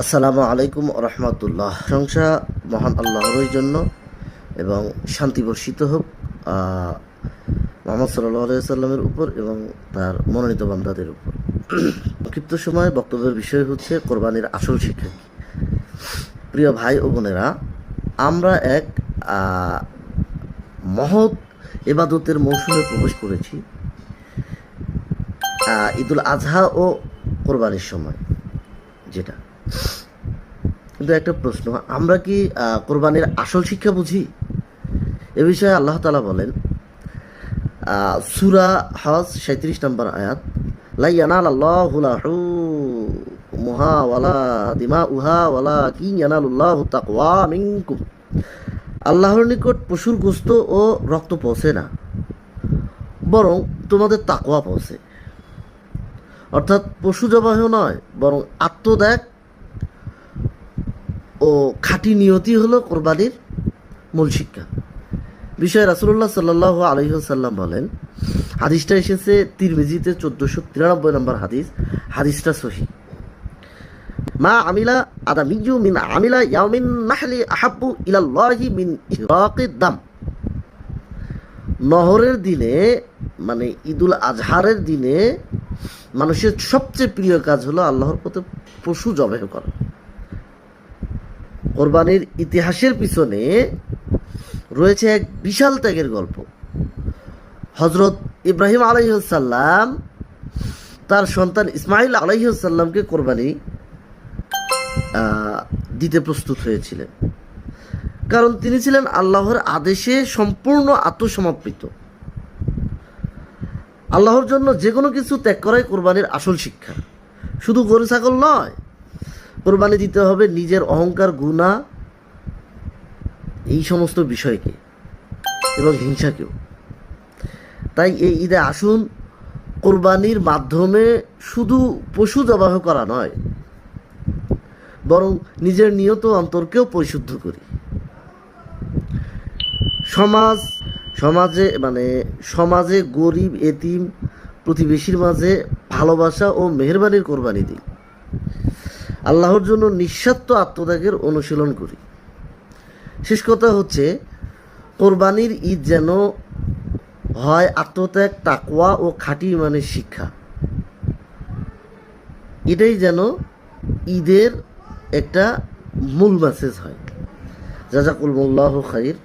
আসসালামু আলাইকুম রহমতুল্লাহ। প্রশংসা মহান আল্লাহরই জন্য এবং শান্তি বর্ষিত হোক মোহাম্মদ সাল্লাল্লাহু আলাইহি সাল্লামের উপর এবং তার মনোনীত বান্দাদের উপর। সংক্ষিপ্ত সময় বক্তব্যের বিষয় হচ্ছে কোরবানির আসল শিক্ষা কি। প্রিয় ভাই ও বোনেরা, আমরা এক মহৎ ইবাদতের মৌসুমে প্রবেশ করেছি, ঈদুল আজহা ও কোরবানির সময়। যেটা কিন্তু একটা প্রশ্ন, আমরা কি কোরবানির আসল শিক্ষা বুঝি? এ বিষয়ে আল্লাহ তাআলা বলেন, সূরা হজ 37 নম্বর আয়াত, লা ইয়ানালাল্লাহু লাহুমুহা ওয়ালা দিমাউহা ওয়ালাকিন ইয়ানালুল্লাহু তাকওয়া মিনকুম। আল্লাহর নিকট পশুর গোশত ও রক্ত পৌঁছে না, বরং তোমাদের তাকওয়া পৌঁছে। অর্থাৎ পশু জবাহ নয়, বরং আত্মত্যাগ ও খাঁটি নিয়তি হলো কোরবানির মূল শিক্ষা। বিষয়ে রাসূলুল্লাহ সাল্লাল্লাহু আলাইহি ওয়াসাল্লাম বলেন, হাদিসটা এসেছে তিরমিজিতে 1493 নম্বর হাদিস। হাদিসটা সহিহ। মা আমিলা আদামিয়্যু মিন আমিলা ইয়াউমিন নাহলি আহাব্বু ইলাল্লাহি মিন ইরাকিদ দাম। নহরের দিনে, মানে ঈদুল আজহারের দিনে, মানুষের সবচেয়ে প্রিয় কাজ হলো আল্লাহর পথে পশু জবাহ করা। কোরবানির ইতিহাসের পিছনে রয়েছে এক বিশাল ত্যাগের গল্প। হযরত ইব্রাহিম আলাইহিস সালাম তার সন্তান ইসমাইল আলাইহিস সালামকে কোরবানি দিতে প্রস্তুত হয়েছিলেন, কারণ তিনি ছিলেন আল্লাহর আদেশে সম্পূর্ণ আত্মসমর্পিত। আল্লাহর জন্য যে কোনো কিছু ত্যাগ করাই কোরবানির আসল শিক্ষা। শুধু গরু ছাগল নয়, কোরবানি দিতে হবে নিজের অহংকার, গুনাহ, এই সমস্ত বিষয়কে এবং হিংসাকেও। তাই এই ঈদে আসুন কোরবানির মাধ্যমে শুধু পশু জবাহ করা নয়, বরং নিজের নিয়ত অন্তরকেও পরিশুদ্ধ করি। সমাজে গরিব, এতিম, প্রতিবেশীর মাঝে ভালোবাসা ও মেহেরবানির কোরবানি দিই। আল্লাহর জন্য নিঃস্বার্থ আত্মত্যাগের অনুশীলন করি। শেষ কথা হচ্ছে, কোরবানির ঈদ যেন হয় আত্মত্যাগ, তাকওয়া ও খাঁটি ইমানের শিক্ষা। এটাই যেন ঈদের একটা মূল মেসেজ হয়। জাযাকুমুল্লাহু খাইর।